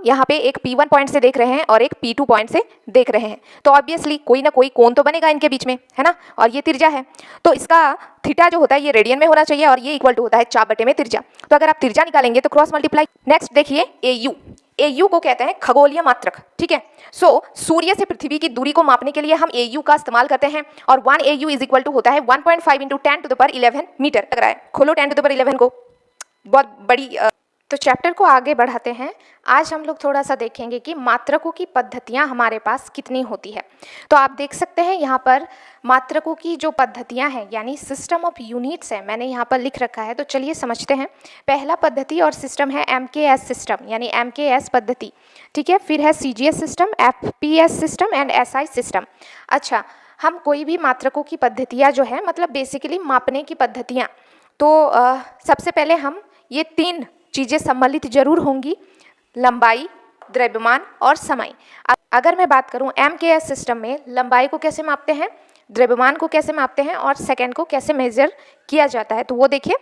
यहाँ पे एक P1 पॉइंट से देख रहे हैं और एक P2 पॉइंट से देख रहे हैं, तो ऑब्वियसली कोई ना कोई कोण तो बनेगा इनके बीच में, है ना। और ये त्रिज्या है, तो इसका थीटा जो होता है ये रेडियन में होना चाहिए और ये इक्वल टू होता है चाप बटे में त्रिज्या। तो अगर आप त्रिज्या निकालेंगे तो क्रॉस मल्टीप्लाई। नेक्स्ट देखिए AU, AU को कहते हैं खगोलीय मात्रक, ठीक है। सो सूर्य से पृथ्वी की दूरी को मापने के लिए हम AU का इस्तेमाल करते हैं और 1 AU इज इक्वल टू होता है 1.5 इंटू 10⁻11 मीटर। लग रहा है, खोलो 10⁻11 को, बहुत बड़ी। तो चैप्टर को आगे बढ़ाते हैं। आज हम लोग थोड़ा सा देखेंगे कि मात्रकों की पद्धतियाँ हमारे पास कितनी होती है। तो आप देख सकते हैं यहाँ पर मात्रकों की जो पद्धतियाँ हैं यानी सिस्टम ऑफ यूनिट्स है, मैंने यहाँ पर लिख रखा है। तो चलिए समझते हैं। पहला पद्धति और सिस्टम है MKS सिस्टम यानी MKS पद्धति, ठीक है। फिर है CGS system, FPS system and SI system. अच्छा, हम कोई भी मात्रकों की पद्धतियाँ जो है मतलब बेसिकली मापने की पद्धतियाँ, तो सबसे पहले हम ये 3 चीज़ें सम्मिलित जरूर होंगी, लंबाई, द्रव्यमान और समय। अगर मैं बात करूं MKS सिस्टम में लंबाई को कैसे मापते हैं, द्रव्यमान को कैसे मापते हैं और सेकंड को कैसे मेजर किया जाता है, तो वो देखिए,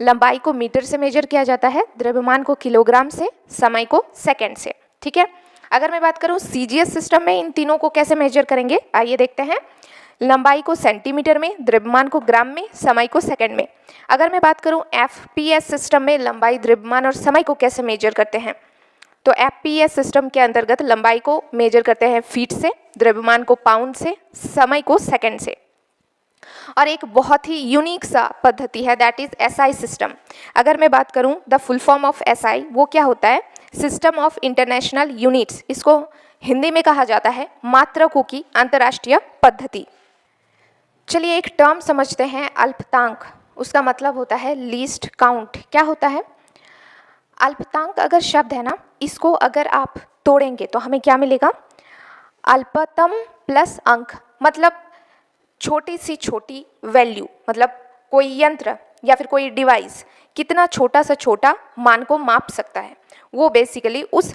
लंबाई को मीटर से मेजर किया जाता है, द्रव्यमान को किलोग्राम से, समय को सेकंड से, ठीक है। अगर मैं बात करूं CGS सिस्टम में इन तीनों को कैसे मेजर करेंगे, आइए देखते हैं। लंबाई को सेंटीमीटर में, द्रव्यमान को ग्राम में, समय को सेकंड में। अगर मैं बात करूं FPS सिस्टम में लंबाई, द्रव्यमान और समय को कैसे मेजर करते हैं, तो FPS सिस्टम के अंतर्गत लंबाई को मेजर करते हैं फीट से, द्रव्यमान को पाउंड से, समय को सेकंड से। और एक बहुत ही यूनिक सा पद्धति है दैट इज SI सिस्टम। अगर मैं बात करूं the full form of SI, वो क्या होता है, सिस्टम ऑफ इंटरनेशनल यूनिट्स। इसको हिंदी में कहा जाता है मात्रकों की अंतर्राष्ट्रीय पद्धति। चलिए एक टर्म समझते हैं, अल्पतांक। उसका मतलब होता है लीस्ट काउंट। क्या होता है अल्पतांक? अगर शब्द है ना, इसको अगर आप तोड़ेंगे तो हमें क्या मिलेगा, अल्पतम प्लस अंक, मतलब छोटी सी छोटी वैल्यू, मतलब कोई यंत्र या फिर कोई डिवाइस कितना छोटा सा छोटा मान को माप सकता है, वो बेसिकली उस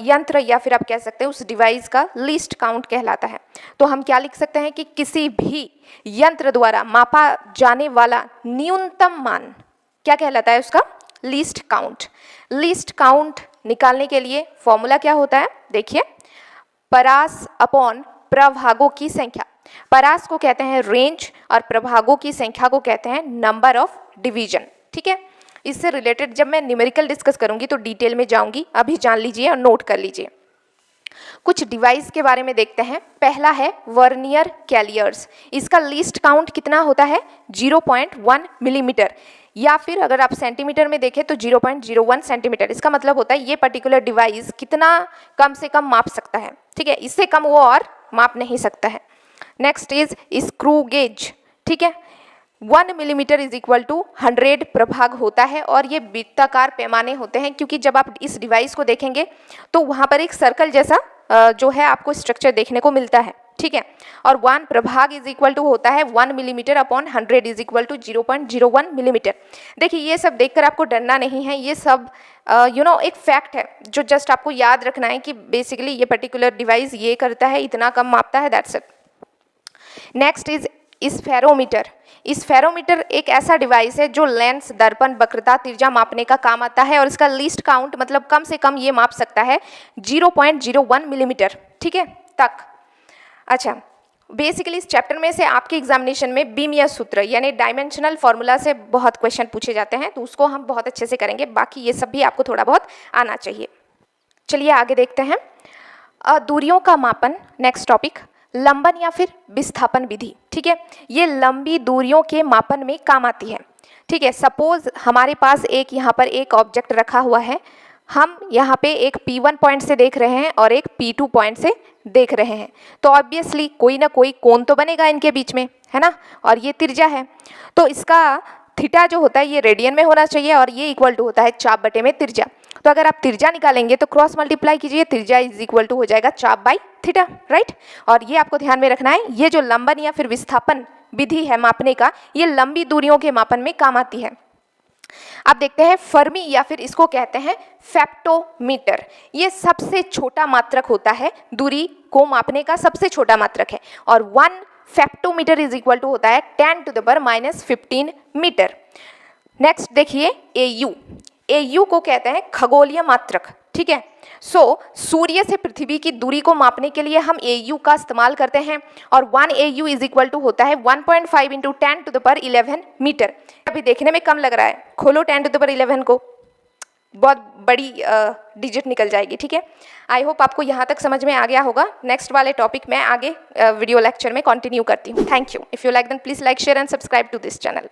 यंत्र या फिर आप कह सकते हैं उस डिवाइस का लीस्ट काउंट कहलाता है। तो हम क्या लिख सकते हैं कि किसी भी यंत्र द्वारा मापा जाने वाला न्यूनतम मान क्या कहलाता है, उसका लीस्ट काउंट। लीस्ट काउंट निकालने के लिए फॉर्मूला क्या होता है, देखिए, परास अपॉन प्रभागों की संख्या। परास को कहते हैं रेंज और प्रभागों की संख्या को कहते हैं नंबर ऑफ डिवीजन, ठीक है। इससे रिलेटेड जब मैं न्यूमेरिकल डिस्कस करूंगी तो डिटेल में जाऊंगी, अभी जान लीजिए और नोट कर लीजिए। कुछ डिवाइस के बारे में देखते हैं। पहला है वर्नियर कैलियर्स। इसका लीस्ट काउंट कितना होता है, 0.1 मिलीमीटर, या फिर अगर आप सेंटीमीटर में देखें तो 0.01 सेंटीमीटर। इसका मतलब होता है ये पर्टिकुलर डिवाइस कितना कम से कम माप सकता है, ठीक है, इससे कम वो और माप नहीं सकता है। नेक्स्ट इज स्क्रू गेज, ठीक है। 1 मिलीमीटर इज इक्वल टू 100 प्रभाग होता है और ये वृत्ताकार पैमाने होते हैं, क्योंकि जब आप इस डिवाइस को देखेंगे तो वहाँ पर एक सर्कल जैसा जो है आपको स्ट्रक्चर देखने को मिलता है, ठीक है। और 1 प्रभाग इज इक्वल टू होता है 1 millimetre upon 100 is equal to 0.01 millimetre. देखिए ये सब देखकर आपको डरना नहीं है, ये सब एक फैक्ट है जो जस्ट आपको याद रखना है कि बेसिकली ये पर्टिकुलर डिवाइस ये करता है, इतना कम मापता है, that's it. Next is spherometer. Spherometer एक ऐसा डिवाइस है जो लेंस, दर्पण, वक्रता, त्रिज्या मापने का काम आता है और इसका लीस्ट काउंट मतलब कम से कम ये माप सकता है 0.01 मिलीमीटर, ठीक है, तक। अच्छा, बेसिकली इस चैप्टर में से आपके एग्जामिनेशन में बीमीय सूत्र यानी डायमेंशनल फॉर्मूला से बहुत क्वेश्चन पूछे जाते हैं, तो उसको हम बहुत अच्छे से करेंगे। बाकी ये सब भी आपको थोड़ा बहुत आना चाहिए। चलिए आगे देखते हैं। दूरियों का मापन, नेक्स्ट टॉपिक, लंबन या फिर विस्थापन विधि, ठीक है। ये लंबी दूरियों के मापन में काम आती है, ठीक है। सपोज हमारे पास एक यहाँ पर एक ऑब्जेक्ट रखा हुआ है, हम यहाँ पे एक P1 पॉइंट से देख रहे हैं और एक P2 पॉइंट से देख रहे हैं, तो ऑब्वियसली कोई ना कोई कोण तो बनेगा इनके बीच में, है ना। और ये त्रिज्या है, तो इसका थीटा जो होता है ये रेडियन में होना चाहिए और ये इक्वल टू होता है चाप बटे में त्रिज्या। तो अगर आप त्रिज्या निकालेंगे तो क्रॉस मल्टीप्लाई कीजिए, त्रिज्या इज इक्वल टू हो जाएगा चाप बाई थीटा, राइट। और ये आपको ध्यान में रखना है, ये जो लंबन या फिर विस्थापन विधि है मापने का, ये लंबी दूरियों के मापन में काम आती है। आप देखते हैं फर्मी या फिर इसको कहते हैं फेप्टोमीटर। ये सबसे छोटा मात्रक होता है, दूरी को मापने का सबसे छोटा मात्रक है और 1 फेप्टोमीटर इज इक्वल टू होता है 10⁻⁻15 मीटर। नेक्स्ट देखिए AU। AU को कहते हैं खगोलीय मात्रक, ठीक है। सो सूर्य से पृथ्वी की दूरी को मापने के लिए हम AU का इस्तेमाल करते हैं और 1 AU इज इक्वल टू होता है 1.5 इंटू 10⁻11 मीटर। अभी देखने में कम लग रहा है, खोलो 10⁻11 को, बहुत बड़ी डिजिट निकल जाएगी। ठीक है, आई होप आपको यहाँ तक समझ में आ गया होगा। नेक्स्ट वाले टॉपिक मैं आगे वीडियो लेक्चर में कंटिन्यू करती हूँ। Thank you. If you like then please like share and subscribe to this channel.